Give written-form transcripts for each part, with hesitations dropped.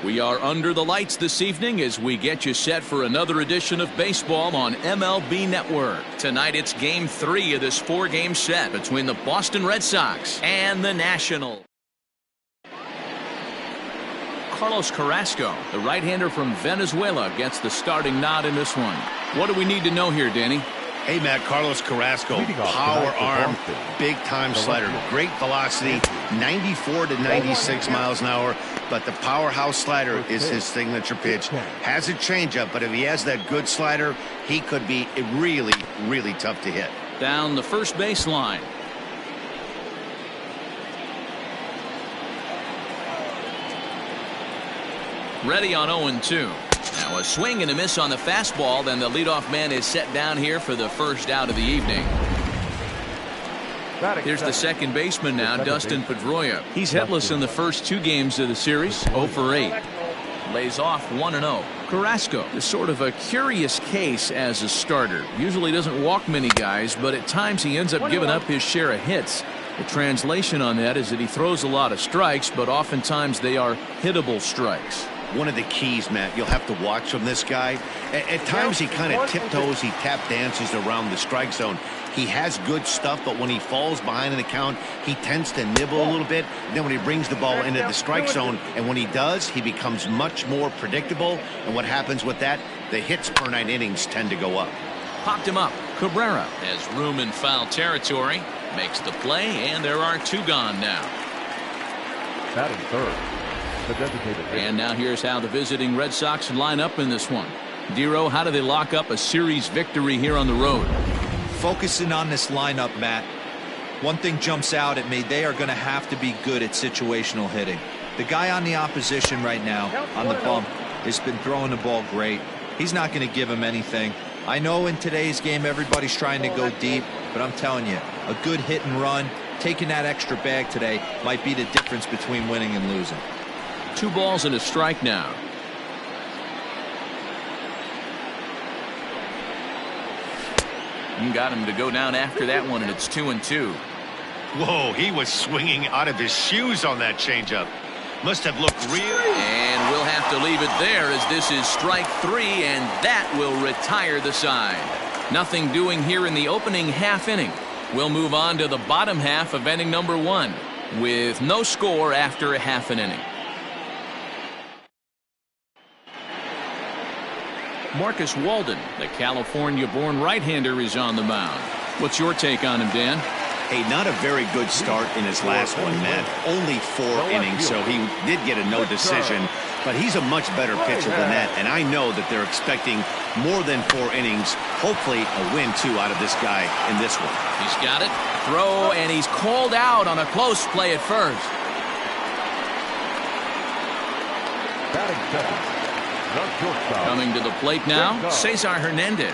We are under the lights this evening as we get you set for another edition of baseball on MLB Network. Tonight it's Game 3 of this 4-game set between the Boston Red Sox and the Nationals. Carlos Carrasco, the right-hander from Venezuela, gets the starting nod in this one. What do we need to know here, Danny? Hey, Matt, Carlos Carrasco, power arm, big-time slider, great velocity, 94 to 96 miles an hour, but the powerhouse slider is his signature pitch. Has a changeup, but if he has that good slider, he could be really, really tough to hit. Down the first baseline. Ready on 0-2. Now a swing and a miss on the fastball. Then the leadoff man is set down here for the first out of the evening. Here's the second baseman now, Dustin Pedroia. He's hitless in the first 2 games of the series, 0 for 8. Lays off 1-0. Carrasco is sort of a curious case as a starter. Usually doesn't walk many guys, but at times he ends up giving up his share of hits. The translation on that is that he throws a lot of strikes, but oftentimes they are hittable strikes. One of the keys, Matt, you'll have to watch from this guy. At times he kind of tiptoes, he tap dances around the strike zone. He has good stuff, but when he falls behind in the count, he tends to nibble a little bit. And then when he brings the ball into the strike zone, and when he does, he becomes much more predictable. And what happens with that? The hits per 9 innings tend to go up. Popped him up. Cabrera has room in foul territory. Makes the play, and there are 2 gone now. Batting third. And now here's how the visiting Red Sox line up in this one. Dero, how do they lock up a series victory here on the road? Focusing on this lineup, Matt. One thing jumps out at me. They are going to have to be good at situational hitting. The guy on the opposition right now on the bump has been throwing the ball great. He's not going to give him anything. I know in today's game everybody's trying to go deep, but I'm telling you, a good hit and run, taking that extra bag today might be the difference between winning and losing. 2 balls and a strike now. You got him to go down after that one, and it's 2-2. Whoa, he was swinging out of his shoes on that changeup. Must have looked real. And we'll have to leave it there as this is strike 3, and that will retire the side. Nothing doing here in the opening half inning. We'll move on to the bottom half of inning number 1 with no score after a half an inning. Marcus Walden, the California-born right-hander, is on the mound. What's your take on him, Dan? Hey, not a very good start in his last one, man. Only 4 innings, so he did get a no decision. But he's a much better pitcher than that, and I know that they're expecting more than 4 innings, hopefully a win, too, out of this guy in this one. He's got it. Throw, and he's called out on a close play at first. Batting second. Coming to the plate now, Cesar Hernandez.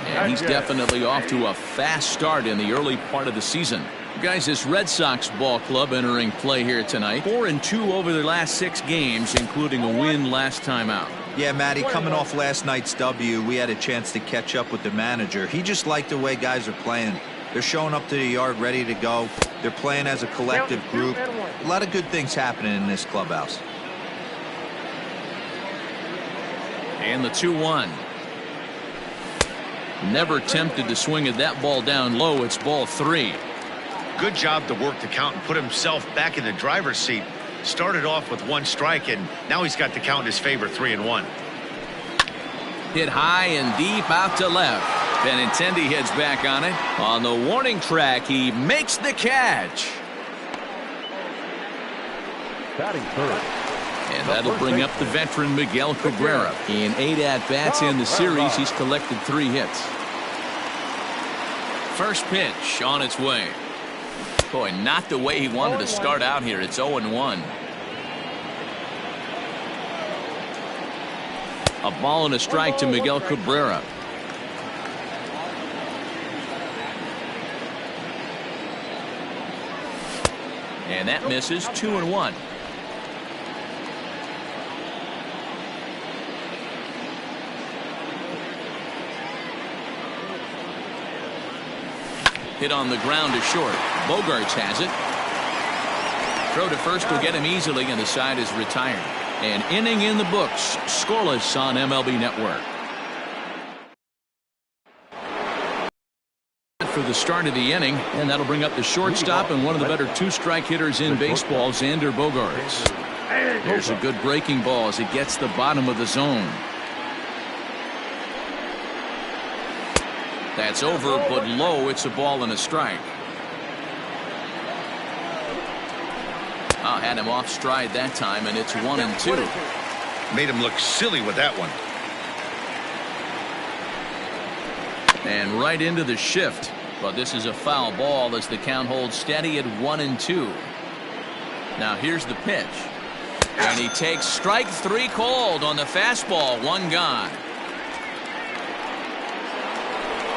And he's definitely off to a fast start in the early part of the season. Guys, this Red Sox ball club entering play here tonight. 4-2 over their last 6 games, including a win last time out. Yeah, Matty, coming off last night's W, we had a chance to catch up with the manager. He just liked the way guys are playing. They're showing up to the yard ready to go. They're playing as a collective group. A lot of good things happening in this clubhouse. And the 2-1. Never tempted to swing at that ball down low. It's ball 3. Good job to work the count and put himself back in the driver's seat. Started off with 1 strike, and now he's got the count in his favor, 3-1. Hit high and deep out to left. Benintendi heads back on it. On the warning track, he makes the catch. Batting third. And that'll bring up the veteran Miguel Cabrera. In 8 at-bats in the series, he's collected 3 hits. First pitch on its way. Boy, not the way he wanted to start out here. It's 0-1. A ball and a strike to Miguel Cabrera. And that misses. 2-1. Hit on the ground to short. Bogarts has it. Throw to first will get him easily, and the side is retired. An inning in the books, scoreless on MLB Network. For the start of the inning, and that'll bring up the shortstop and one of the better two-strike hitters in baseball, Xander Bogaerts. There's a good breaking ball as it gets the bottom of the zone. That's over, but low. It's a ball and a strike. Had him off stride that time, and it's 1-2. Made him look silly with that one. And right into the shift. But this is a foul ball as the count holds steady at 1-2. Now here's the pitch. And he takes strike 3 called on the fastball. 1 gone.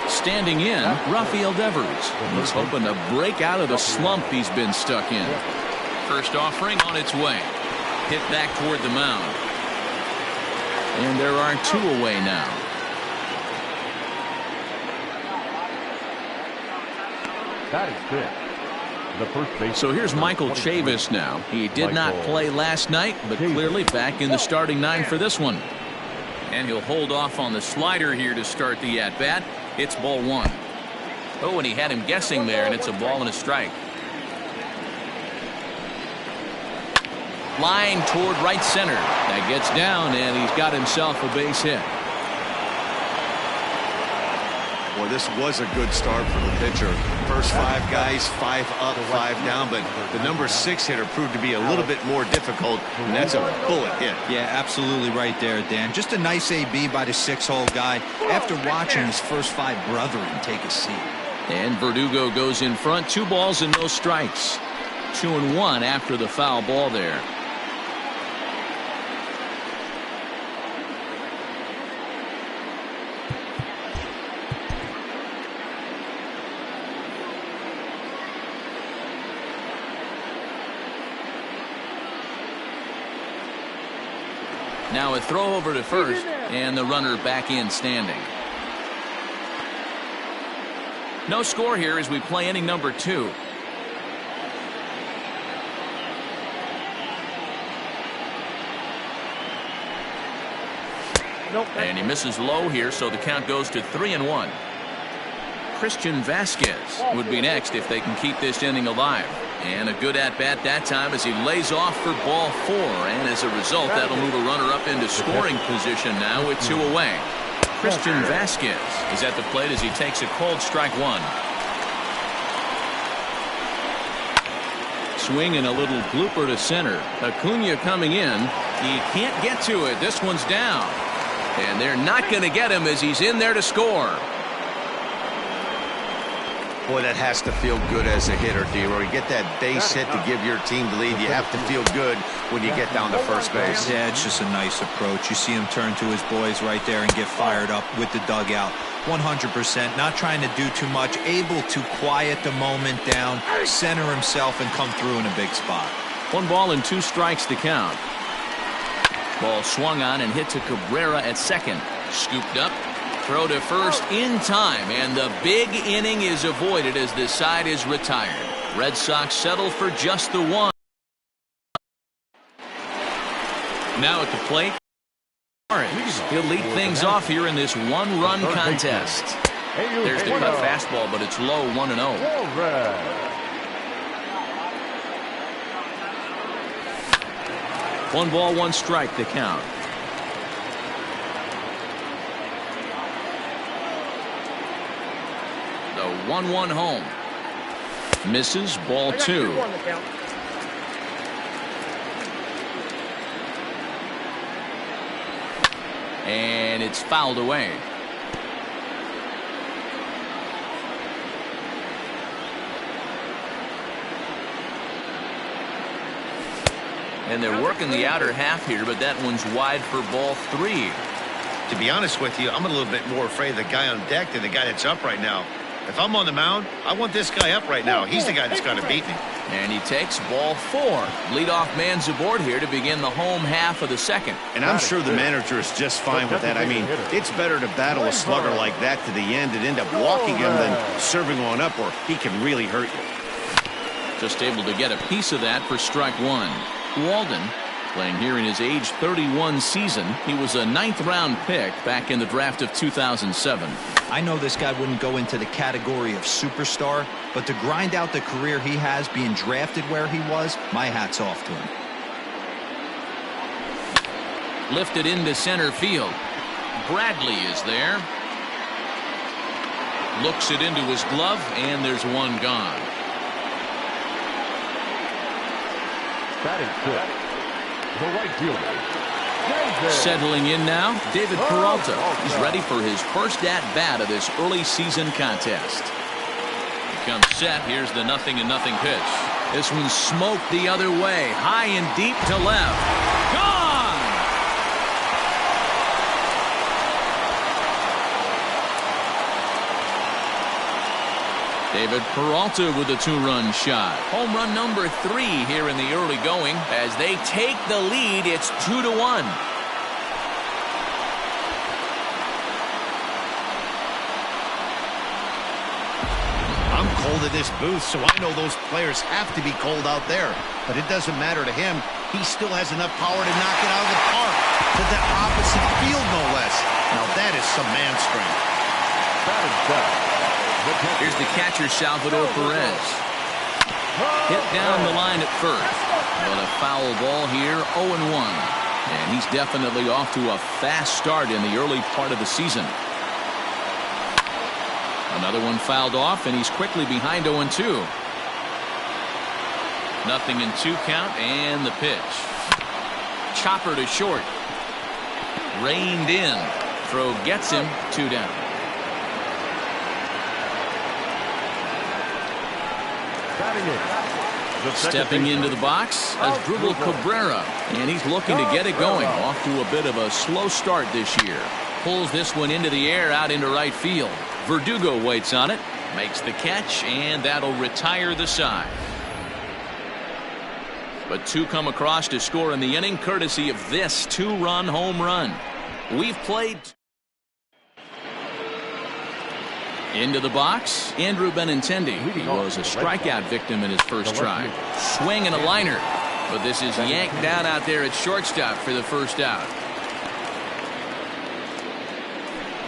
Standing in, Rafael Devers. He's hoping to break out of the slump he's been stuck in. First offering on its way. Hit back toward the mound. And there are 2 away now. That is good. The first base. So here's Michael Chavis now. He did not play last night, but clearly back in the starting 9 for this one. And he'll hold off on the slider here to start the at-bat. It's ball 1. Oh, and he had him guessing there, and it's a ball and a strike. Line toward right center. That gets down, and he's got himself a base hit. Boy, this was a good start for the pitcher. First 5 guys, 5 up, 5 down, but the number 6 hitter proved to be a little bit more difficult, and that's a bullet hit. Yeah, absolutely right there, Dan. Just a nice AB by the 6-hole guy after watching his first 5 brethren take a seat. And Verdugo goes in front. 2 balls and no strikes. 2-1 after the foul ball there. Now a throw over to first, and the runner back in standing. No score here as we play inning number 2. And he misses low here, so the count goes to 3-1. Christian Vasquez would be next if they can keep this inning alive. And a good at-bat that time as he lays off for ball 4. And as a result, that'll move a runner up into scoring position now with 2 away. Christian Vasquez is at the plate as he takes a called strike 1. Swing and a little blooper to center. Acuna coming in. He can't get to it. This one's down. And they're not going to get him as he's in there to score. Boy, that has to feel good as a hitter, D-Roy. You get that base hit to give your team the lead. You have to feel good when you get down to first base. Yeah, it's just a nice approach. You see him turn to his boys right there and get fired up with the dugout. 100%, not trying to do too much, able to quiet the moment down, center himself, and come through in a big spot. 1 ball and 2 strikes to count. Ball swung on and hit to Cabrera at second. Scooped up. Throw to first in time, and the big inning is avoided as this side is retired. Red Sox settle for just the 1. Now at the plate, he'll lead things off here in this 1-run contest. There's the cut fastball, but it's low, 1-0. 1 ball, 1 strike to count. The 1-1 home. Misses, ball 2. And it's fouled away. And they're working the outer half here, but that one's wide for ball 3. To be honest with you, I'm a little bit more afraid of the guy on deck than the guy that's up right now. If I'm on the mound, I want this guy up right now. He's the guy that's going to beat me. And he takes ball 4. Leadoff man's aboard here to begin the home half of the second. And I'm sure the manager is just fine with that. I mean, it's better to battle a slugger like that to the end and end up walking him than serving one up, or he can really hurt you. Just able to get a piece of that for strike 1. Walden Playing here in his age 31 season. He was a 9th-round pick back in the draft of 2007. I know this guy wouldn't go into the category of superstar, but to grind out the career he has being drafted where he was, my hat's off to him. Lifted into center field. Bradley is there. Looks it into his glove, and there's one gone. That is good. The right fielder. Settling in now, David Peralta. He's ready for his first at-bat of this early season contest. He comes set. Here's the 0-0 pitch. This one's smoked the other way. High and deep to left. Gone! David Peralta with a 2-run shot. Home run number 3 here in the early going. As they take the lead, it's 2-1. I'm cold at this booth, so I know those players have to be cold out there. But it doesn't matter to him. He still has enough power to knock it out of the park. To the opposite field, no less. Now that is some man strength. That is good. Here's the catcher, Salvador Perez. Hit down the line at first. But a foul ball here, 0-1. And he's definitely off to a fast start in the early part of the season. Another one fouled off, and he's quickly behind 0-2. 0-2 count, and the pitch. Chopper to short. Reined in. Throw gets him, 2 down. Stepping into the box as Dribble Cabrera, and he's looking to get it going. Off to a bit of a slow start this year. Pulls this one into the air out into right field. Verdugo waits on it, makes the catch, and that'll retire the side. But 2 come across to score in the inning, courtesy of this 2-run home run. We've played. Into the box, Andrew Benintendi. He was a strikeout victim in his first try. Swing and a liner. But this is yanked down out there at shortstop for the first out.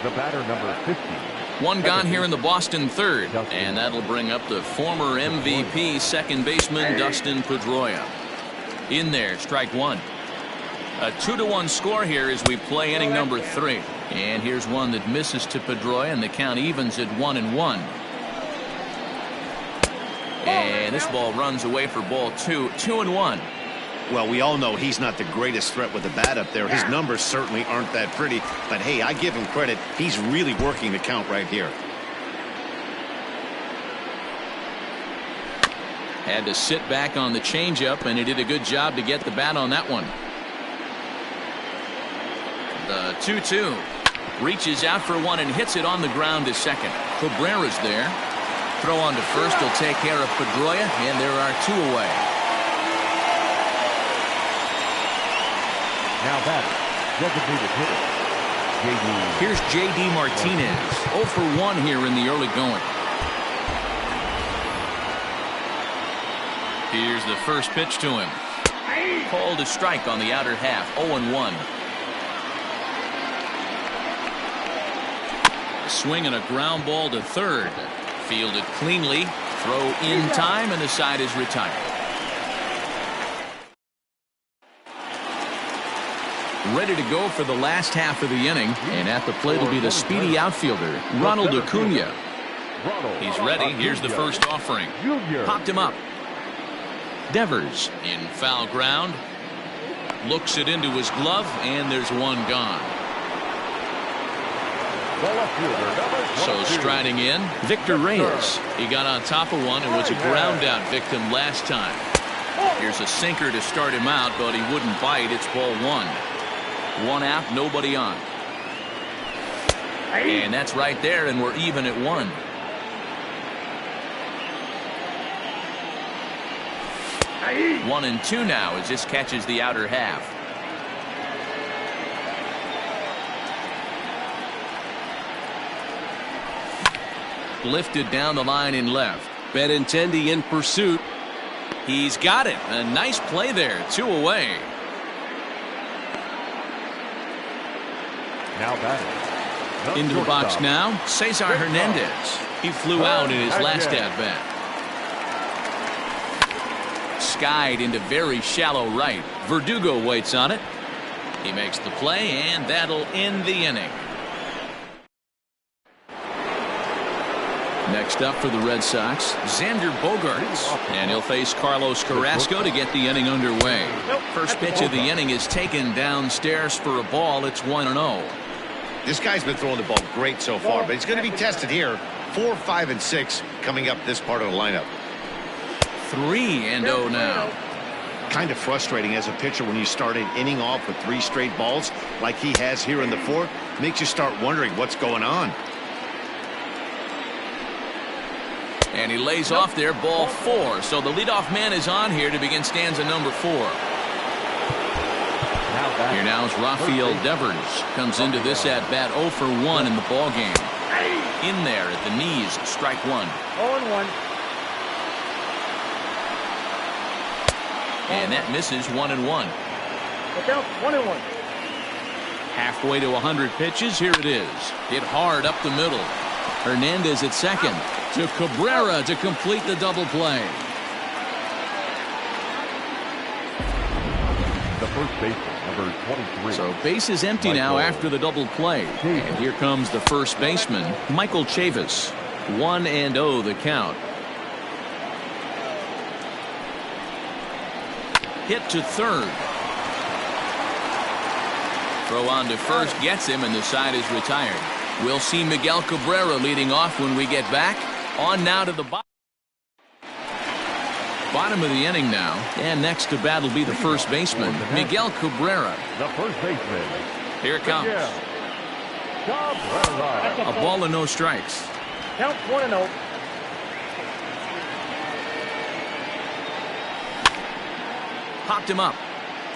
The batter, number 50. One gone here in the Boston third. And that'll bring up the former MVP second baseman Dustin Pedroia. In there, strike 1. A 2-1 score here as we play inning number 3. And here's one that misses to Pedroia, and the count evens at 1-1. And this ball runs away for ball 2. 2-1. Well, we all know he's not the greatest threat with the bat up there. His numbers certainly aren't that pretty. But, hey, I give him credit. He's really working the count right here. Had to sit back on the changeup, and he did a good job to get the bat on that one. The 2-2. Reaches out for one and hits it on the ground to second. Cabrera's there. Throw on to first will take care of Pedroia, and there are 2 away. Now batter, designated hitter. Here's J.D. Martinez. 0 for 1 here in the early going. Here's the first pitch to him. Called a strike on the outer half. 0-1. Swing and a ground ball to third. Fielded cleanly. Throw in time, and the side is retired. Ready to go for the last half of the inning. And at the plate will be the speedy outfielder, Ronald Acuna. He's ready. Here's the first offering. Popped him up. Devers in foul ground. Looks it into his glove, and there's one gone. So striding in, Victor Reyes. He got on top of one and was a ground out victim last time. Here's a sinker to start him out, but he wouldn't bite. It's ball 1. 1 out, nobody on. And that's right there, and we're even at 1. One and 2 now as this catches the outer half. Lifted down the line in left. Benintendi in pursuit. He's got it. A nice play there. 2 away. Now batting. Into the box now, Cesar Hernandez. He flew out in his last at-bat. Skied into very shallow right. Verdugo waits on it. He makes the play, and that'll end the inning. Next up for the Red Sox, Xander Bogaerts, and he'll face Carlos Carrasco to get the inning underway. First pitch of the inning is taken downstairs for a ball. It's 1-0. This guy's been throwing the ball great so far, but he's going to be tested here. 4, 5, and 6 coming up this part of the lineup. 3-0 now. Kind of frustrating as a pitcher when you start an inning off with 3 straight balls like he has here in the 4th. Makes you start wondering what's going on. And he lays off there, ball 4. So the leadoff man is on here to begin stanza number 4. Here now is Rafael Devers. Comes into this at bat 0 for 1 in the ball game. In there at the knees, strike 1. 0-1. And that misses 1-1. Look out, 1-1. Halfway to 100 pitches. Here it is. Hit hard up the middle. Hernandez at second. To Cabrera to complete the double play. The first baseman, number 23. So base is empty now after the double play. And here comes the first baseman, Michael Chavis. 1-0 the count. Hit to third. Throw on to first gets him, and the side is retired. We'll see Miguel Cabrera leading off when we get back. On now to the bottom of the inning now. And next to bat will be the first baseman, Miguel Cabrera. The first baseman. Here it comes. Cabrera. A ball and no strikes. Count 1-0. Popped him up.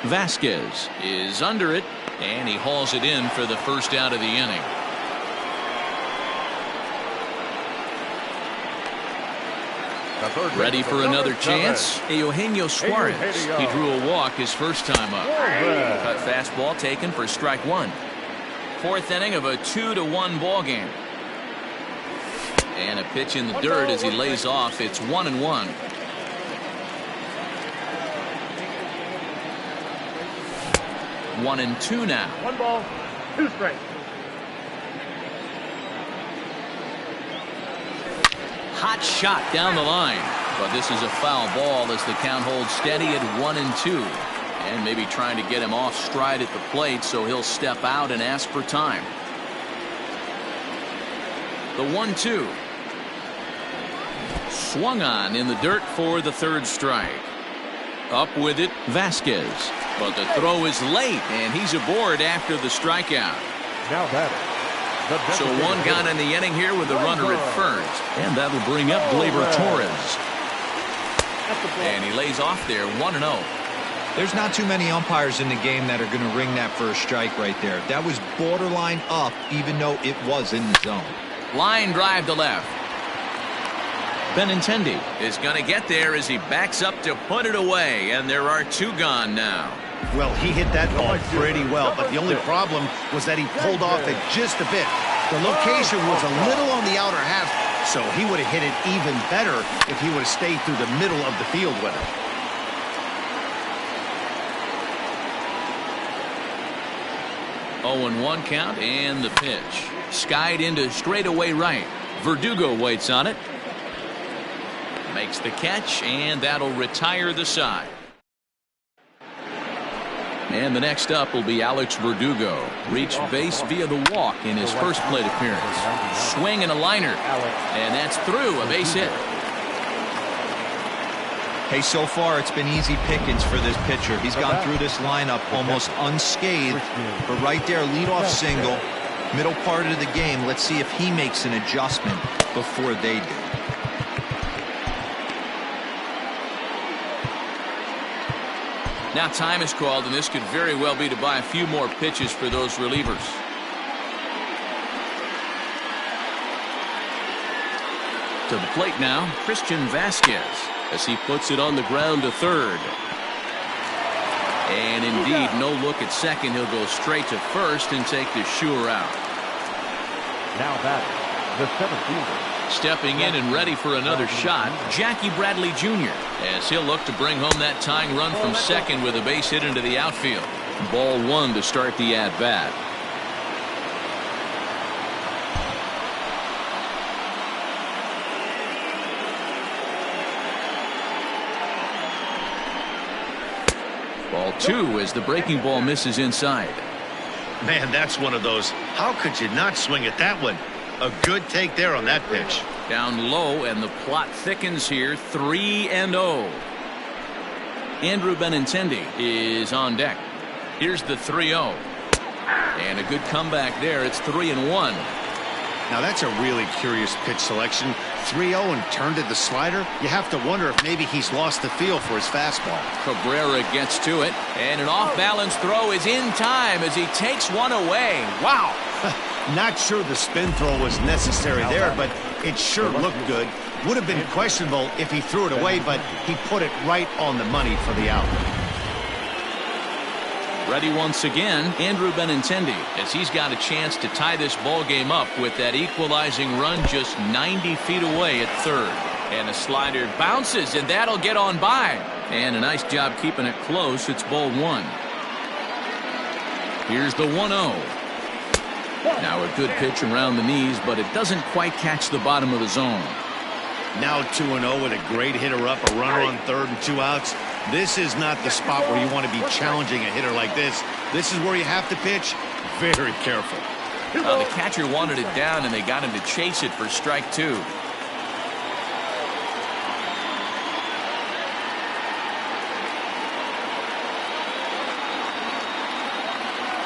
Vasquez is under it, and he hauls it in for the first out of the inning. Ready for another chance? Eugenio Suarez. He drew a walk his first time up. Cut fastball taken for strike 1. 4th inning of a 2-1 ball game. And a pitch in the dirt as he lays off. It's 1-1. One and 2 now. 1 ball, 2 strikes. Hot shot down the line, but this is a foul ball as the count holds steady at 1-2, and maybe trying to get him off stride at the plate, so he'll step out and ask for time. The 1-2 swung on in the dirt for the 3rd strike. Up with it, Vasquez, but the throw is late, and he's aboard after the strikeout. Now batting. So 1 gone in the inning here with the runner at first. And that'll bring up Gleyber Torres. And he lays off there, 1-0. There's not too many umpires in the game that are going to ring that first strike right there. That was borderline up, even though it was in the zone. Line drive to left. Benintendi is going to get there as he backs up to put it away. And there are 2 gone now. Well, he hit that ball pretty well, but the only problem was that he pulled off it just a bit. The location was a little on the outer half, so he would have hit it even better if he would have stayed through the middle of the field with it. Oh, 0-1 count, and the pitch. Skied into straightaway right. Verdugo waits on it. Makes the catch, and that'll retire the side. And the next up will be Alex Verdugo. Reached base via the walk in his first plate appearance. Swing and a liner. And that's through, a base hit. Hey, so far it's been easy pickings for this pitcher. He's gone through this lineup almost unscathed. But right there, leadoff single, middle part of the game. Let's see if he makes an adjustment before they do. Now time is called, and this could very well be to buy a few more pitches for those relievers. To the plate now, Christian Vasquez, as he puts it on the ground to third. And indeed, no look at second. He'll go straight to first and take the sure out. Now batting, the 7th fielder. Stepping in and ready for another shot, Jackie Bradley Jr. as he'll look to bring home that tying run from second with a base hit into the outfield. Ball 1 to start the at-bat. Ball 2 as the breaking ball misses inside. Man, that's one of those. How could you not swing at that one? A good take there on that pitch. Down low, and the plot thickens here. 3-0. Andrew Benintendi is on deck. Here's the 3-0. And a good comeback there. It's 3-1. Now that's a really curious pitch selection. 3-0 and turned to the slider. You have to wonder if maybe he's lost the feel for his fastball. Cabrera gets to it, and an off-balance throw is in time as he takes one away. Wow. Not sure the spin throw was necessary there, but it sure looked good. Would have been questionable if he threw it away, but he put it right on the money for the out. Ready once again, Andrew Benintendi, as he's got a chance to tie this ball game up with that equalizing run just 90 feet away at third. And a slider bounces, and that'll get on by. And a nice job keeping it close. It's ball 1. Here's the 1-0. Now a good pitch around the knees, but it doesn't quite catch the bottom of the zone. Now 2-0 with a great hitter up, a runner on third and 2 outs. This is not the spot where you want to be challenging a hitter like this. This is where you have to pitch very careful. The catcher wanted it down, and they got him to chase it for strike 2.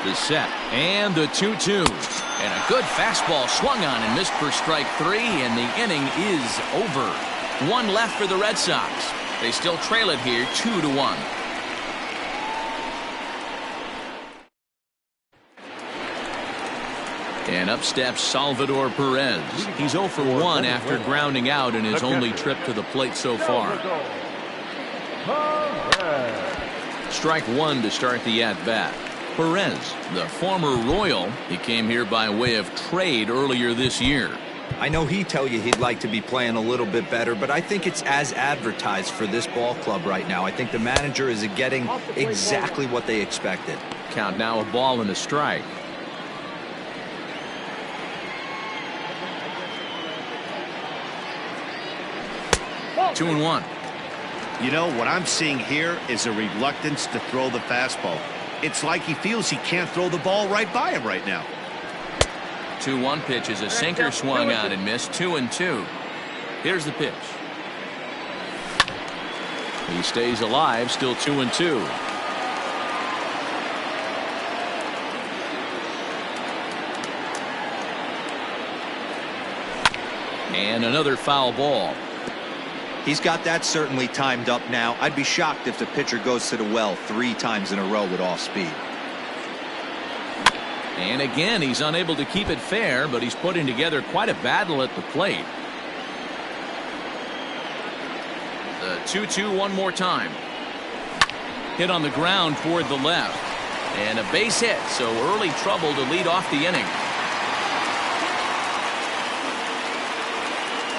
The set and the 2-2, and a good fastball swung on and missed for strike 3, and the inning is over. 1 left for the Red Sox. They still trail it here 2-1. And up steps Salvador Perez. He's 0 for 1 after grounding out in his only trip to the plate so far. Strike 1 to start the at-bat. Perez, the former Royal, he came here by way of trade earlier this year. I know he'd tell you he'd like to be playing a little bit better, but I think it's as advertised for this ball club right now. I think the manager is getting exactly what they expected. Count now, a ball and a strike. Two and 1. You know, what I'm seeing here is a reluctance to throw the fastball. It's like he feels he can't throw the ball right by him right now. 2-1 pitch is a sinker swung on and missed. 2-2. Here's the pitch. He stays alive, still 2-2. And another foul ball. He's got that certainly timed up now. I'd be shocked if the pitcher goes to the well 3 times in a row with off speed. And again, he's unable to keep it fair, but he's putting together quite a battle at the plate. The 2-2 one more time. Hit on the ground toward the left. And a base hit, so early trouble to lead off the inning.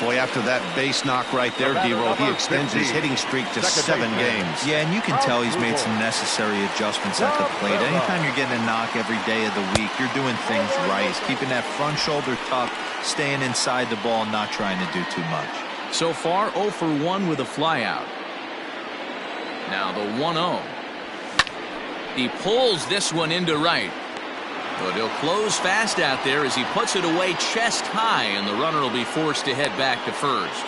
Boy, after that base knock right there, D-Roll, he extends his hitting streak to 7 games. Yeah, and you can tell he's made some necessary adjustments at the plate. Anytime you're getting a knock every day of the week, you're doing things right. He's keeping that front shoulder tucked, staying inside the ball, not trying to do too much. So far, 0 for 1 with a flyout. Now the 1-0. He pulls this one into right. But he'll close fast out there as he puts it away chest high, and the runner will be forced to head back to first.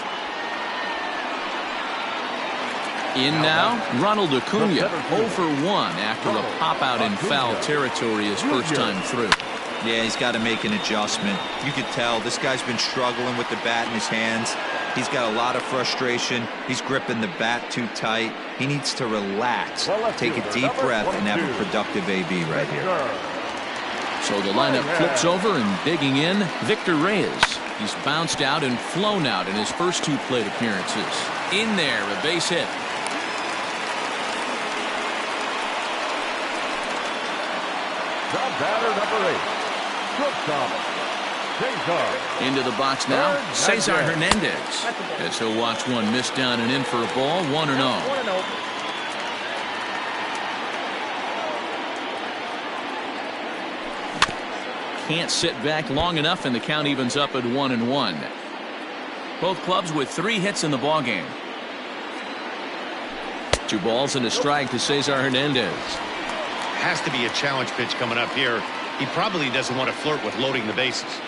In now, Ronald Acuna, 0 for 1 after a pop-out in foul territory his first time through. Yeah, he's got to make an adjustment. You could tell this guy's been struggling with the bat in his hands. He's got a lot of frustration. He's gripping the bat too tight. He needs to relax, take a deep breath, and have a productive AB right here. So the lineup flips over, and digging in, Victor Reyes. He's bounced out and flown out in his first 2 plate appearances. In there, a base hit. The batter, number 8. Shortstop, Cesar. Into the box now, Cesar Hernandez. As he'll watch one miss down and in for a ball, 1-0. 1-0. Can't sit back long enough, and the count evens up at 1-1. Both clubs with 3 hits in the ballgame. 2 balls and a strike to Cesar Hernandez. Has to be a challenge pitch coming up here. He probably doesn't want to flirt with loading the bases.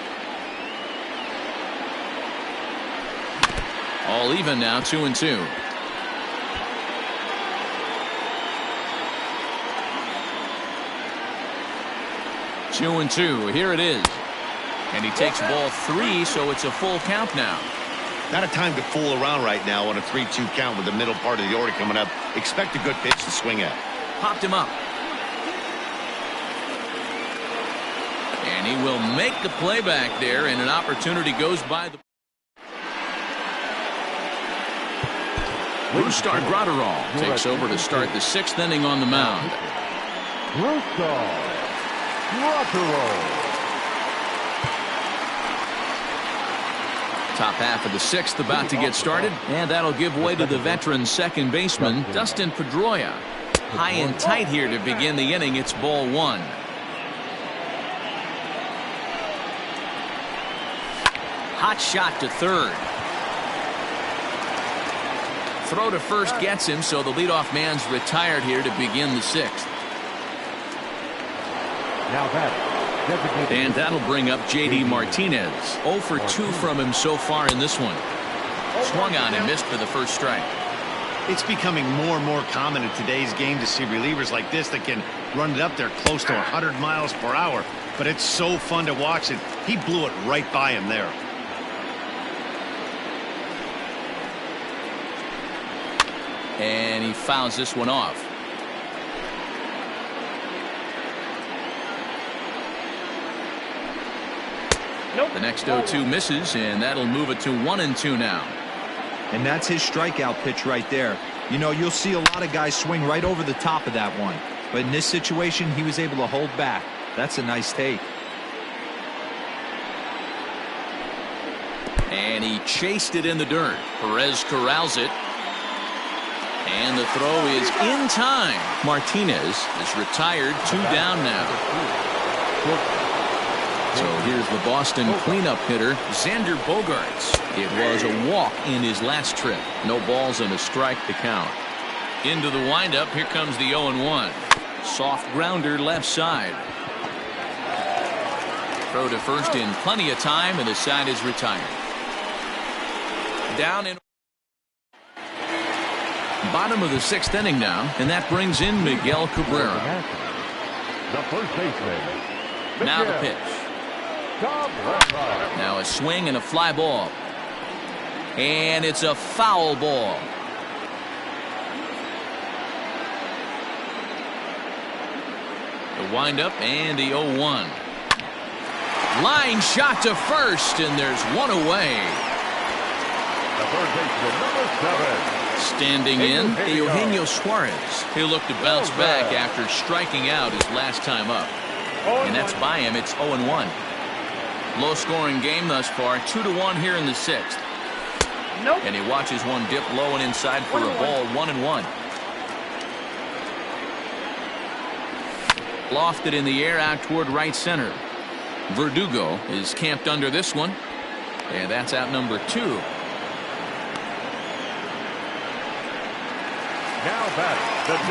All even now, 2-2. Two and 2. Here it is. And he takes ball 3, so it's a full count now. Not a time to fool around right now on a 3-2 count with the middle part of the order coming up. Expect a good pitch to swing at. Popped him up. And he will make the play back there, and an opportunity goes by the Brustar Graterol takes over to start the 6th inning on the mound. Brustar Graterol. Top half of the 6th about to get started, and that'll give way to the veteran second baseman Dustin Pedroia. High and tight here to begin the inning. It's ball 1. Hot shot to third. Throw to first gets him, so the leadoff man's retired here to begin the 6th. Now that. And that'll bring up J.D. Martinez. 0 for 2 from him so far in this one. Swung on and missed for the first strike. It's becoming more and more common in today's game to see relievers like this that can run it up there close to 100 miles per hour. But it's so fun to watch it. He blew it right by him there. And he fouls this one off. The next 0-2 misses, and that'll move it to 1-2 now. And that's his strikeout pitch right there. You know, you'll see a lot of guys swing right over the top of that one. But in this situation, he was able to hold back. That's a nice take. And he chased it in the dirt. Perez corrals it. And the throw is in time. Martinez is retired, 2 down now. So here's the Boston cleanup hitter, Xander Bogaerts. It was a walk in his last trip. No balls and a strike to count. Into the windup, here comes the 0-1. Soft grounder left side. Throw to first in plenty of time, and the side is retired. Down in bottom of the 6th inning now, and that brings in Miguel Cabrera. The first baseman. Now the pitch. Now a swing and a fly ball. And it's a foul ball. The windup and the 0-1. Line shot to first, and there's one away. The third baseman, number 7. Standing in, Eugenio Suarez. He'll look to bounce back after striking out his last time up. And that's by him. It's 0-1. Low-scoring game thus far. 2-1 here in the 6th. And he watches one dip low and inside for a ball. 1-1. Lofted in the air out toward right center. Verdugo is camped under this one. And that's out number 2.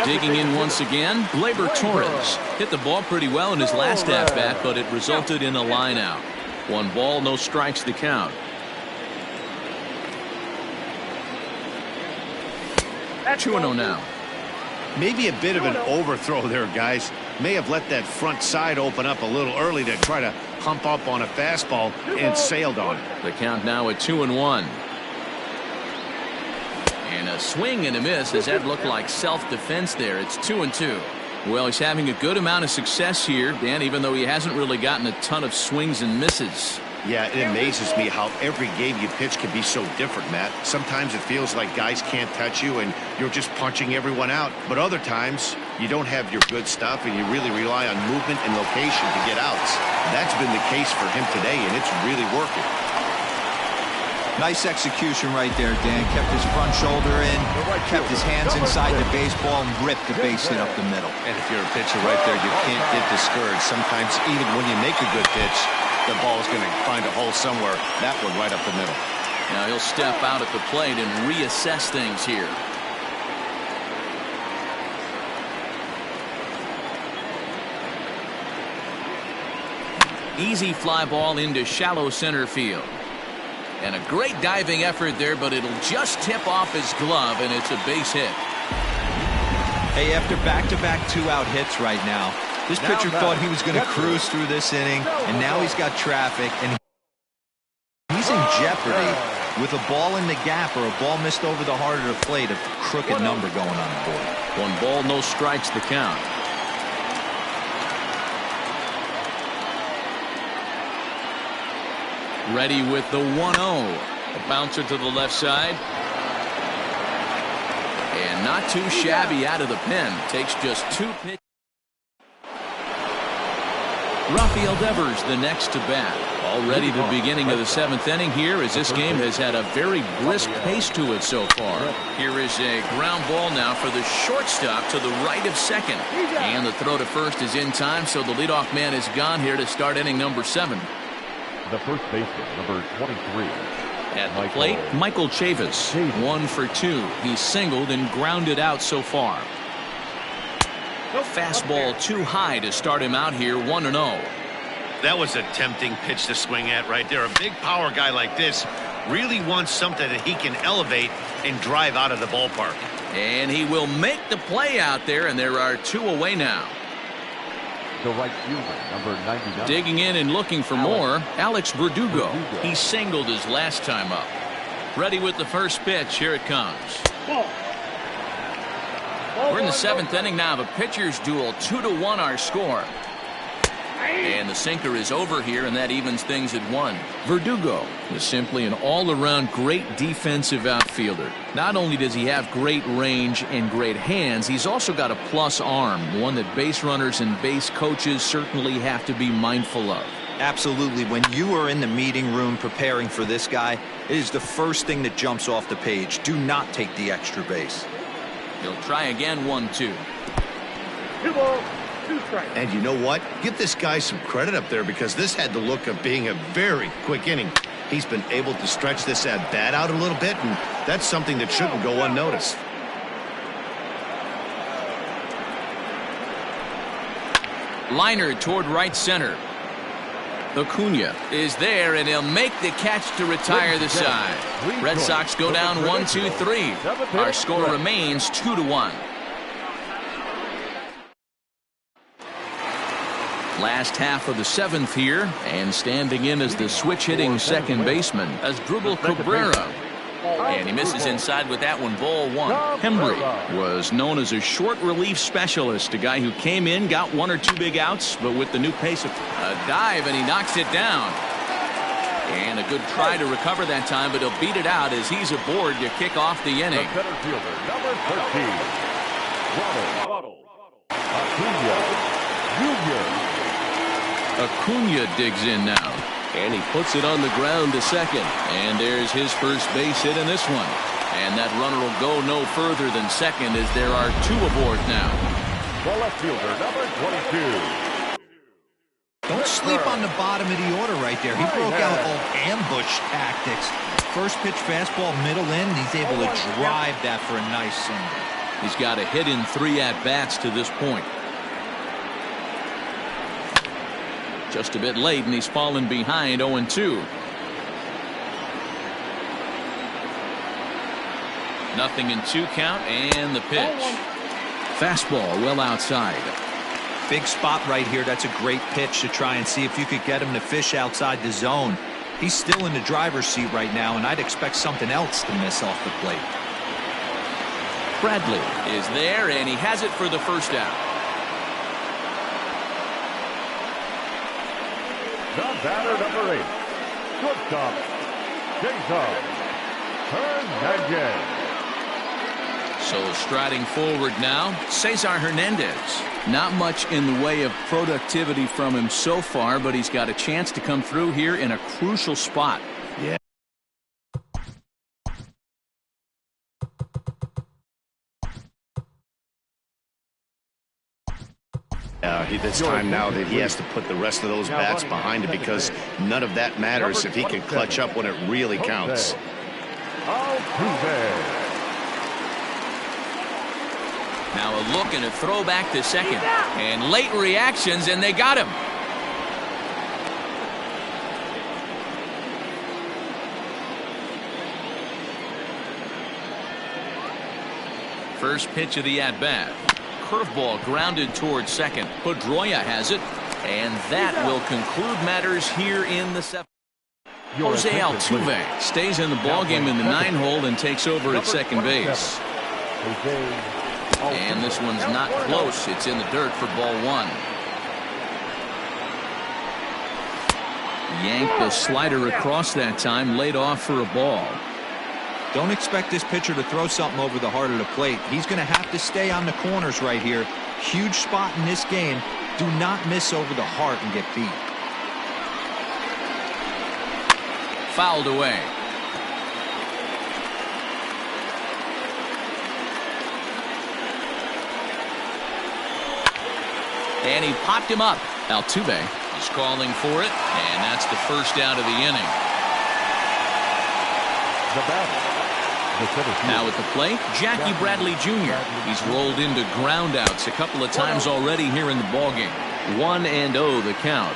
Digging in once again, Gleyber Torres hit the ball pretty well in his last at-bat, but it resulted in a line out. 1 ball, no strikes to count. That's 2-0 now. Maybe a bit of an overthrow there, guys. May have let that front side open up a little early to try to hump up on a fastball and sailed on it. The count now at 2-1. And a swing and a miss. Does that look like self-defense there? It's 2-2. Well, he's having a good amount of success here, Dan, even though he hasn't really gotten a ton of swings and misses. Yeah, it amazes me how every game you pitch can be so different, Matt. Sometimes it feels like guys can't touch you and you're just punching everyone out. But other times, you don't have your good stuff and you really rely on movement and location to get outs. That's been the case for him today, and it's really working. Nice execution right there, Dan. Kept his front shoulder in, kept his hands inside the baseball, and ripped the base hit up the middle. And if you're a pitcher right there, you can't get discouraged. Sometimes even when you make a good pitch, the ball's going to find a hole somewhere. That one right up the middle. Now he'll step out at the plate and reassess things here. Easy fly ball into shallow center field. And a great diving effort there, but it'll just tip off his glove, and it's a base hit. Hey, after back-to-back two-out hits right now, this pitcher thought he was going to cruise through this inning, and now he's got traffic, and he's in jeopardy with a ball in the gap or a ball missed over the heart of the plate, a crooked number going on the board. 1 ball, no strikes, the count. Ready with the 1-0. A bouncer to the left side. And not too shabby out of the pen. Takes just 2 pitches. Rafael Devers the next to bat. Already the beginning of the 7th inning here, as this game has had a very brisk pace to it so far. Here is a ground ball now for the shortstop to the right of second. And the throw to first is in time, so the leadoff man is gone here to start inning number 7. The first baseman, number 23. At the plate, Michael Chavis, 1 for 2. He's singled and grounded out so far. Fastball too high to start him out here, 1-0. That was a tempting pitch to swing at right there. A big power guy like this really wants something that he can elevate and drive out of the ballpark. And he will make the play out there, and there are 2 away now. The right fielder, number 99. Digging in and looking for more, Alex Verdugo. He singled his last time up. Ready with the first pitch. Here it comes. We're in the 7th inning now. The pitcher's duel, 2-1 our score. And the sinker is over here, and that evens things at 1. Verdugo is simply an all-around great defensive outfielder. Not only does he have great range and great hands, he's also got a plus arm, one that base runners and base coaches certainly have to be mindful of. Absolutely. When you are in the meeting room preparing for this guy, it is the first thing that jumps off the page. Do not take the extra base. He'll try again, 1-2. 2 balls, 2 strikes. And you know what? Give this guy some credit up there, because this had the look of being a very quick inning. He's been able to stretch this at bat out a little bit, and that's something that shouldn't go unnoticed. Liner toward right center. Acuna is there, and he'll make the catch to retire the side. Red Sox go down 1-2-3. Our score remains 2-1. Last half of the 7th here, and standing in as the switch-hitting second baseman as Asdrubal Cabrera. And he misses inside with that one, ball 1. Hembry was known as a short relief specialist, a guy who came in, got 1 or 2 big outs, but with the new pace of a dive, and he knocks it down. And a good try to recover that time, but he'll beat it out as he's aboard to kick off the inning. The center fielder, number 13. Ronald Acuna Jr. Acuna digs in now, and he puts it on the ground to second, and there's his first base hit in this one, and that runner will go no further than second as there are 2 aboard now. The left fielder, number 22. Don't sleep on the bottom of the order right there. He broke out all ambush tactics. First pitch fastball middle in, and he's able to drive that for a nice single. He's got a hit in 3 at-bats to this point. Just a bit late, and he's fallen behind 0-2. Nothing in 2 count, and the pitch. Fastball well outside. Big spot right here. That's a great pitch to try and see if you could get him to fish outside the zone. He's still in the driver's seat right now, and I'd expect something else to miss off the plate. Bradley is there, and he has it for the first out. The batter, number 8. Shortstop, Jason Hernandez. So striding forward now, Cesar Hernandez. Not much in the way of productivity from him so far, but he's got a chance to come through here in a crucial spot. Yeah. It's time now that he has to put the rest of those bats behind him, because none of that matters if he can clutch up when it really counts. Now a look and a throw back to second. And late reactions, and they got him. First pitch of the at-bat. Curveball grounded towards second. Pedroia has it, and that will conclude matters here in the seventh. Jose Altuve stays in the ballgame in the 9-hole and takes over at second base. And this one's not close. It's in the dirt for ball one. Yanked the slider across that time, laid off for a ball. Don't expect this pitcher to throw something over the heart of the plate. He's going to have to stay on the corners right here. Huge spot in this game. Do not miss over the heart and get beat. Fouled away. And he popped him up. Altuve is calling for it, and that's the first out of the inning. Now at the plate, Jackie Bradley Jr. He's rolled into groundouts a couple of times already here in the ballgame. 1-0 the count.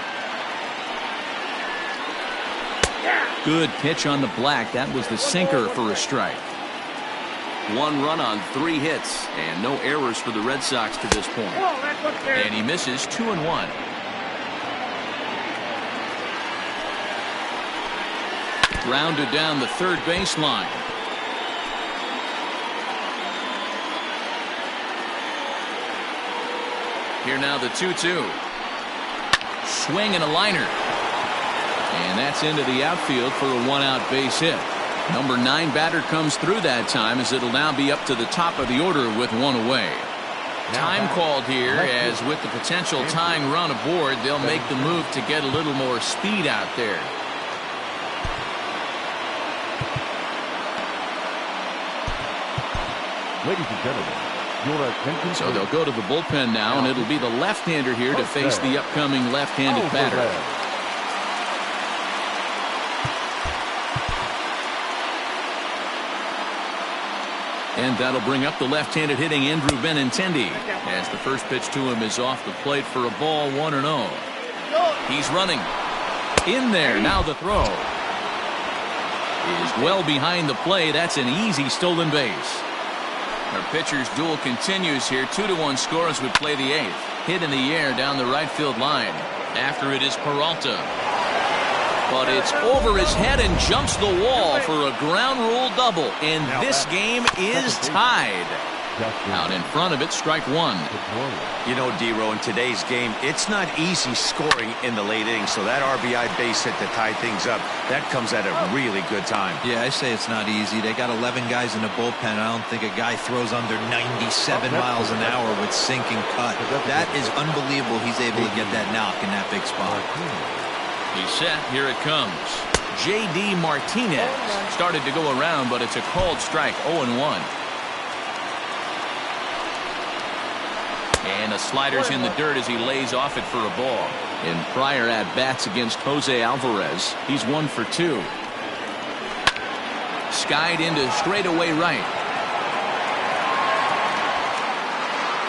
Good pitch on the black. That was the sinker for a strike. 1 run on 3 hits, and no errors for the Red Sox to this point. And he misses 2-1. Grounded down the third baseline. Here now the 2-2. Swing and a liner. And that's into the outfield for a 1-out base hit. Number 9 batter comes through that time, as it'll now be up to the top of the order with 1 away. Time called here, as with the potential tying run aboard, they'll make the move to get a little more speed out there. Ladies and gentlemen, your attention. So they'll go to the bullpen now, and it'll be the left-hander here to face the upcoming left-handed batter. And that'll bring up the left-handed hitting Andrew Benintendi, as the first pitch to him is off the plate for a ball, 1-0. He's running. In there, now the throw is well behind the play. That's an easy stolen base. Our pitcher's duel continues here. 2-1 score as we play the 8th. Hit in the air down the right field line. After it is Peralta. But it's over his head and jumps the wall for a ground rule double. And this game is tied. Out in front of it, strike 1. You know, D-Row, in today's game, it's not easy scoring in the late innings, so that RBI base hit to tie things up, that comes at a really good time. Yeah, I say it's not easy. They got 11 guys in the bullpen. I don't think a guy throws under 97 miles an hour with sink and cut. That is unbelievable. He's able to get that knock in that big spot. He's set. Here it comes. J.D. Martinez started to go around, but it's a called strike. 0-1. And the slider's in the dirt as he lays off it for a ball. In prior at-bats against Jose Alvarez, he's 1 for 2. Skied into straightaway right.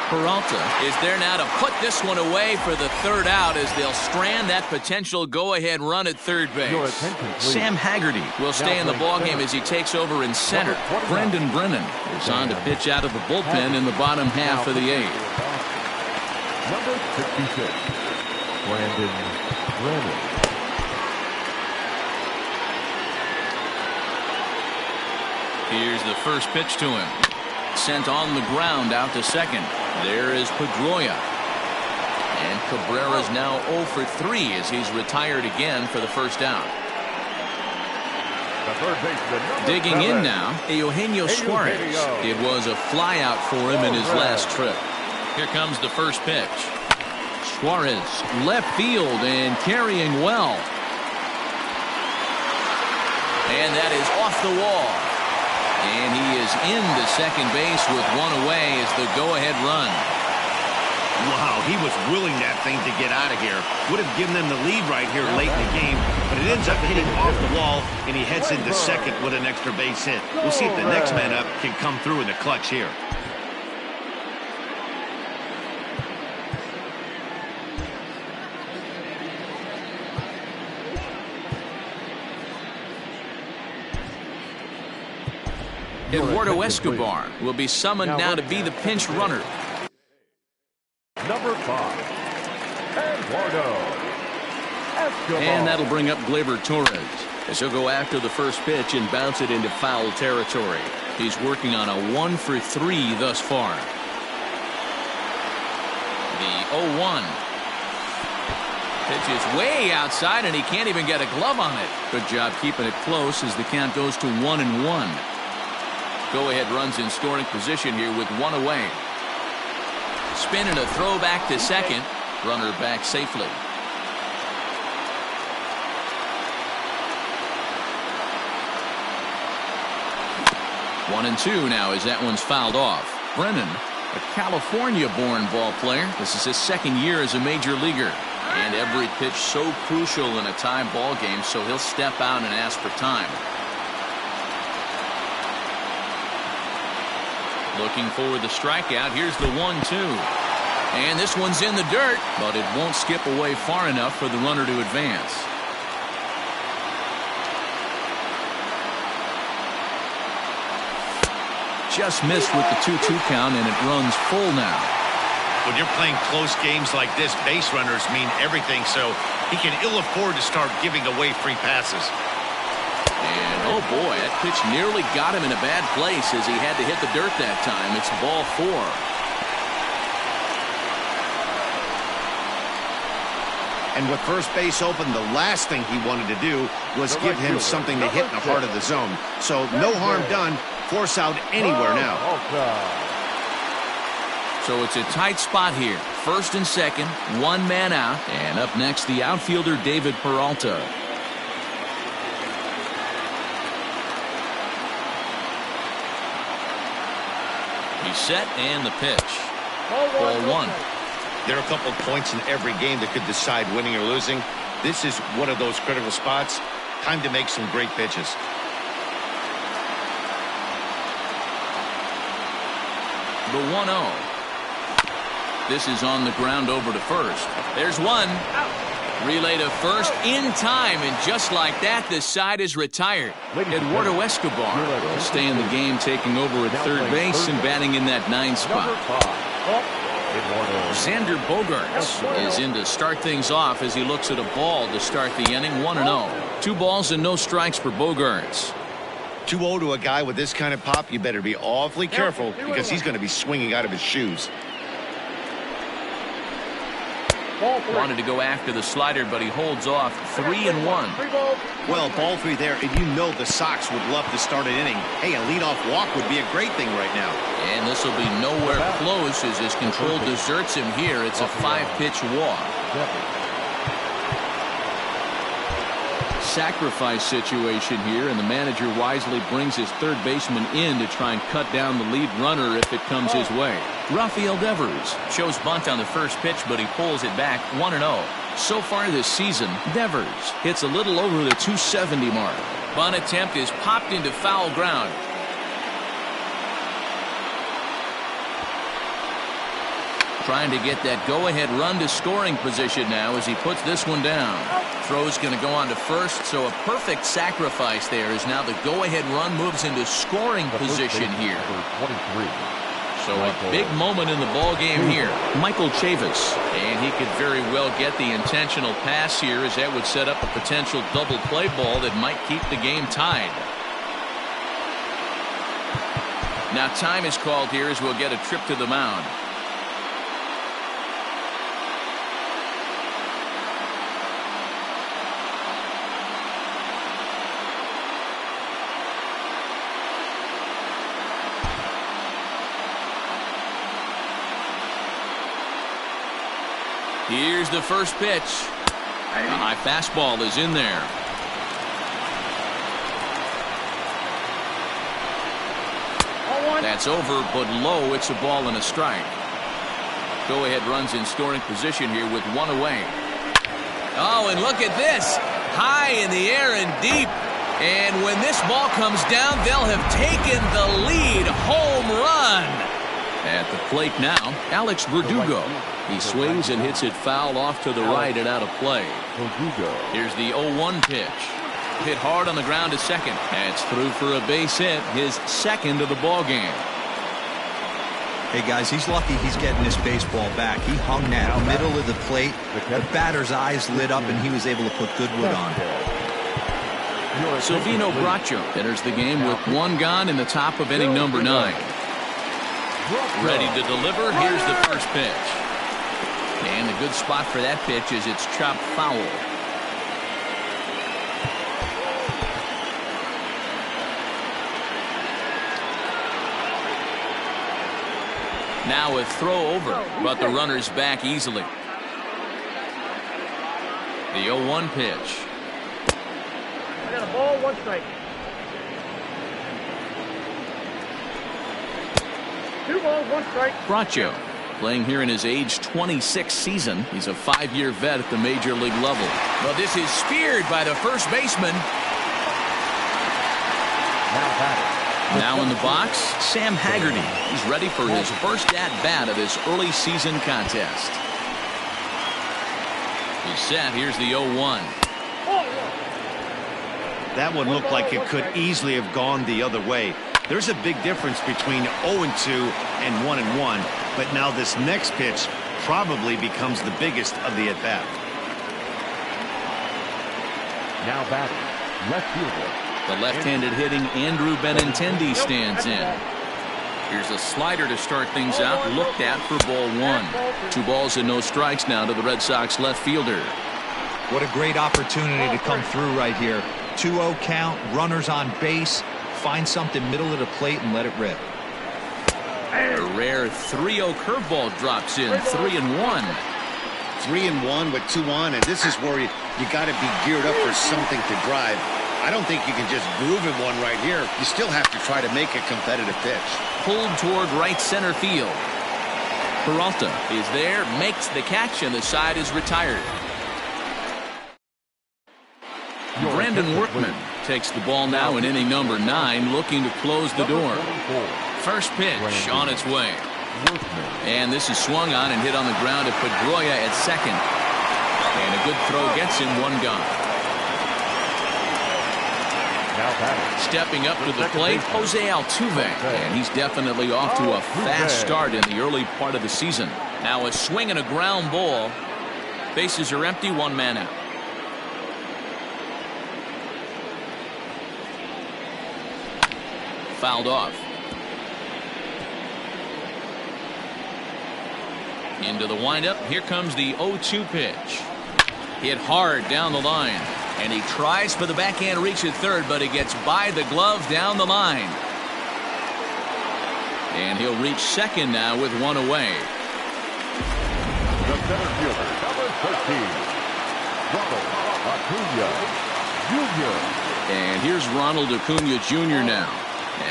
Peralta is there now to put this one away for the 3rd out, as they'll strand that potential go-ahead run at third base. Sam Haggerty will stay in the ballgame as he takes over in center. Brendan Brennan is on to pitch out of the bullpen in the bottom half of the 8th. Number 66, Brendan Brennan. Here's the first pitch to him. Sent on the ground out to second. There is Pedroia. And Cabrera's now 0 for 3 as he's retired again for the first out. The third baseman, number Digging 7. in now, Eugenio Suarez. It was a flyout for him in his last trip. Here comes the first pitch. Suarez, left field and carrying well. And that is off the wall. And he is into second base with one away as the go-ahead run. Wow, he was willing that thing to get out of here. Would have given them the lead right here late in the game, but it ends up hitting off the wall, and he heads into second with an extra base hit. We'll see if the next man up can come through in the clutch here. Eduardo Escobar will be summoned now to be the pinch runner. Number 5, Eduardo Escobar. And that'll bring up Gleyber Torres as he'll go after the first pitch and bounce it into foul territory. He's working on a 1-for-3 thus far. The 0-1. Pitch is way outside and he can't even get a glove on it. Good job keeping it close as the count goes to 1-1. Go-ahead runs in scoring position here with one away. Spin and a throw back to second. Runner back safely. One and two now as that one's fouled off. Brennan, a California-born ball player. This is his second year as a major leaguer. And every pitch so crucial in a tie ball game, so he'll step out and ask for time. Looking for the strikeout. Here's the 1-2. And this one's in the dirt, but it won't skip away far enough for the runner to advance. Just missed with the 2-2 count, and it runs full now. When you're playing close games like this, base runners mean everything, so he can ill afford to start giving away free passes. And oh boy, that pitch nearly got him in a bad place as he had to hit the dirt that time. It's ball 4. And with first base open, the last thing he wanted to do was give him something to hit in the heart of the zone. So no harm done. Force out anywhere now. So it's a tight spot here. First and second, one man out. And up next, the outfielder David Peralta. He's set and the pitch. Ball 1. There are a couple of points in every game that could decide winning or losing. This is one of those critical spots. Time to make some great pitches. The 1-0. This is on the ground over to first. There's one. Relay to first in time, and just like that, the side is retired. Eduardo Escobar will stay in the game, taking over at third base and batting in that 9 spot. Xander Bogaerts is in to start things off as he looks at a ball to start the inning. 1-0. 2 balls and no strikes for Bogaerts. 2-0 to a guy with this kind of pop, you better be awfully careful because he's going to be swinging out of his shoes. Wanted to go after the slider, but he holds off. 3-1. Well, ball 3 there, and you know the Sox would love to start an inning. Hey, a leadoff walk would be a great thing right now. And this will be nowhere close as his control deserts him here. It's a 5-pitch walk. Sacrifice situation here, and the manager wisely brings his third baseman in to try and cut down the lead runner if it comes his way. Rafael Devers shows bunt on the first pitch, but he pulls it back. 1-0. So far this season, Devers hits a little over the 270 mark. Bunt attempt is popped into foul ground. Trying to get that go-ahead run to scoring position now as he puts this one down. Throw's going to go on to first, so a perfect sacrifice there as now the go-ahead run moves into scoring position here. So a big moment in the ball game here. Michael Chavis, and he could very well get the intentional pass here as that would set up a potential double play ball that might keep the game tied. Now time is called here as we'll get a trip to the mound. Here's the first pitch. A high fastball is in there. That's over, but low. It's a ball and a strike. Go-ahead runs in scoring position here with one away. Oh, and look at this. High in the air and deep. And when this ball comes down, they'll have taken the lead. Home run. At the plate now, Alex Verdugo. He swings and hits it foul off to the right and out of play. Here's the 0-1 pitch. Hit hard on the ground to second. That's through for a base hit, his second of the ball game. Hey guys, he's lucky he's getting this baseball back. He hung that middle of the plate. The batter's eyes lit up and he was able to put good wood on. Silvino Bracho enters the game with one gone in the top of inning number 9. Ready to deliver. Here's the first pitch. And a good spot for that pitch is it's chopped foul. Now a throw over, but the runner's back easily. The 0-1 pitch. I got a ball, 1 strike. 2 balls, 1 strike. Bracho, playing here in his age 26 season. He's a 5-year vet at the major league level. Well, this is speared by the first baseman. Now in the box, Sam Haggerty. He's ready for his first at-bat of this early season contest. He's set. Here's the 0-1. That one looked like it could easily have gone the other way. There's a big difference between 0-2 and 1-1, but now this next pitch probably becomes the biggest of the at-bat. Now batting, left fielder. The left-handed hitting Andrew Benintendi stands in. Here's a slider to start things out. Looked at for ball 1. 2 balls and no strikes now to the Red Sox left fielder. What a great opportunity to come through right here. 2-0 count, runners on base. Find something middle of the plate and let it rip. A rare 3-0 curveball drops in. 3-1. 3-1 with 2 on, and this is where you got to be geared up for something to drive. I don't think you can just groove in one right here. You still have to try to make a competitive pitch. Pulled toward right center field. Peralta is there, makes the catch, and the side is retired. Brandon Workman takes the ball now in inning number 9, looking to close the door. First pitch on its way. And this is swung on and hit on the ground to Pedroia at second. And a good throw gets him 1 gone. Stepping up to the plate, Jose Altuve, and he's definitely off to a fast start in the early part of the season. Now a swing and a ground ball. Bases are empty, 1 man out. Fouled off. Into the windup. Here comes the 0-2 pitch. Hit hard down the line. And he tries for the backhand reach at third, but he gets by the glove down the line. And he'll reach second now with 1 away. The center fielder, number 13, Ronald Acuna Jr. And here's Ronald Acuna Jr. now.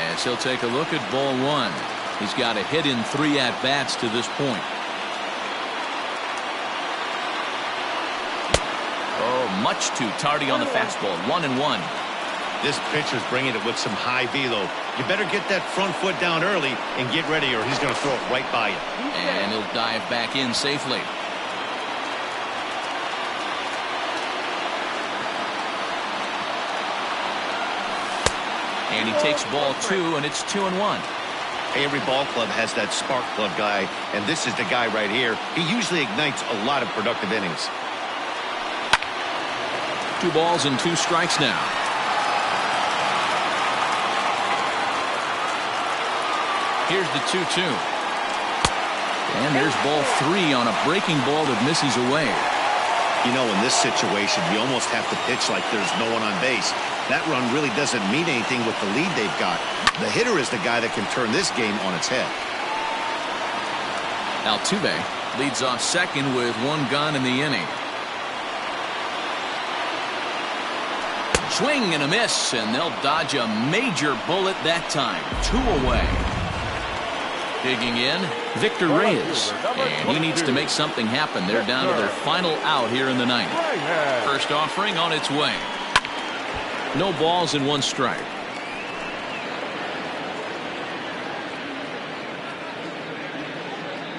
As he'll take a look at ball 1. He's got a hit in 3 at-bats to this point. Much too tardy on the fastball. 1-1. This pitcher's bringing it with some high velo. You better get that front foot down early and get ready, or he's going to throw it right by you. And he'll dive back in safely. And he takes ball 2, and it's 2-1. Every ball club has that spark plug guy, and this is the guy right here. He usually ignites a lot of productive innings. 2 balls and 2 strikes now. Here's the 2-2. And there's ball 3 on a breaking ball that misses away. You know, in this situation, you almost have to pitch like there's no one on base. That run really doesn't mean anything with the lead they've got. The hitter is the guy that can turn this game on its head. Altuve Leads off second with one gone in the inning. Swing and a miss, and they'll dodge a major bullet that time. 2 away. Digging in, Victor Reyes, and he needs to make something happen. They're down to their final out here in the ninth. First offering on its way. No balls and 1 strike.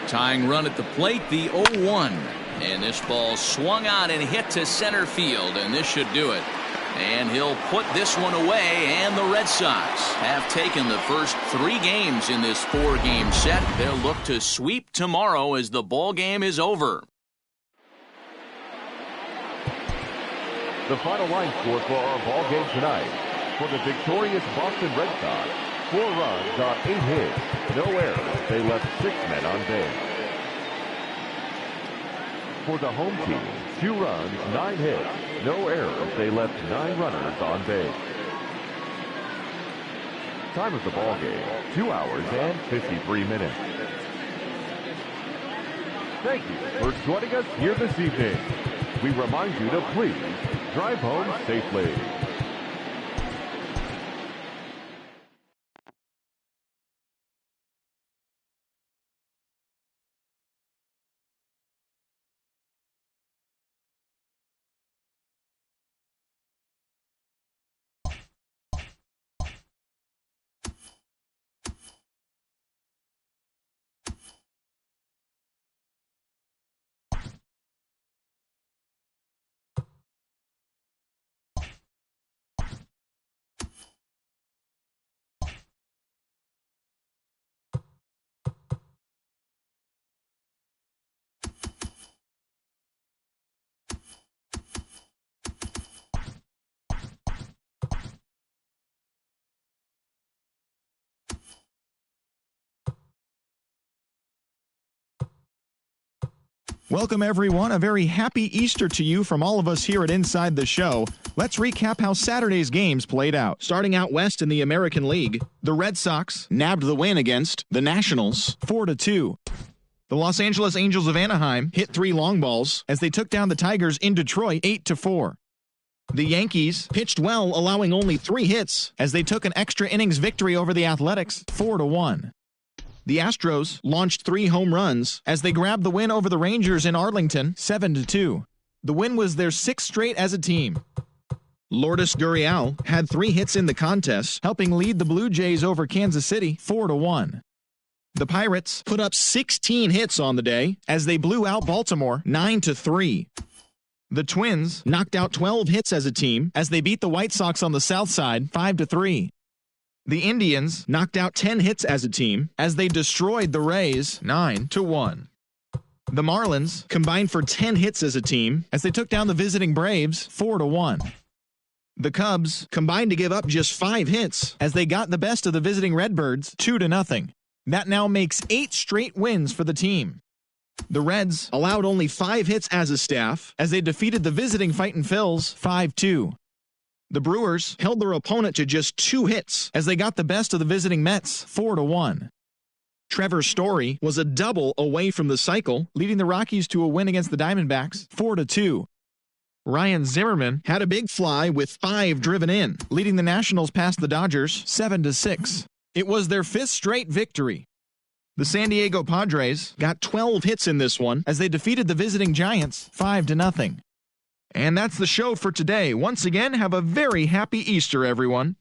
Tying run at the plate, the 0-1. And this ball swung out and hit to center field, and this should do it. And he'll put this one away, and the Red Sox have taken the first 3 games in this 4-game set. They'll look to sweep tomorrow as the ball game is over. The final line score for our ball game tonight. For the victorious Boston Red Sox, 4 runs on 8 hits, no errors. They left 6 men on base. For the home team, 2 runs, 9 hits, no errors. They left 9 runners on base. Time of the ball game, 2 hours and 53 minutes. Thank you for joining us here this evening. We remind you to please drive home safely. Welcome, everyone. A very happy Easter to you from all of us here at Inside the Show. Let's recap how Saturday's games played out. Starting out west in the American League, the Red Sox nabbed the win against the Nationals 4-2. The Los Angeles Angels of Anaheim hit 3 long balls as they took down the Tigers in Detroit 8-4. The Yankees pitched well, allowing only 3 hits as they took an extra innings victory over the Athletics 4-1. The Astros launched 3 home runs as they grabbed the win over the Rangers in Arlington 7-2. The win was their 6th straight as a team. Lourdes Gurriel had 3 hits in the contest, helping lead the Blue Jays over Kansas City 4-1. The Pirates put up 16 hits on the day as they blew out Baltimore 9-3. The Twins knocked out 12 hits as a team as they beat the White Sox on the South Side 5-3. The Indians knocked out 10 hits as a team as they destroyed the Rays 9-1. The Marlins combined for 10 hits as a team as they took down the visiting Braves 4-1. The Cubs combined to give up just 5 hits as they got the best of the visiting Redbirds 2-0. That now makes 8 straight wins for the team. The Reds allowed only 5 hits as a staff as they defeated the visiting Fightin' Phils 5-2. The Brewers held their opponent to just 2 hits as they got the best of the visiting Mets 4-1. Trevor Story was a double away from the cycle, leading the Rockies to a win against the Diamondbacks 4-2. Ryan Zimmerman had a big fly with 5 driven in, leading the Nationals past the Dodgers 7-6. It was their 5th straight victory. The San Diego Padres got 12 hits in this one as they defeated the visiting Giants 5-0. And that's the show for today. Once again, have a very happy Easter, everyone.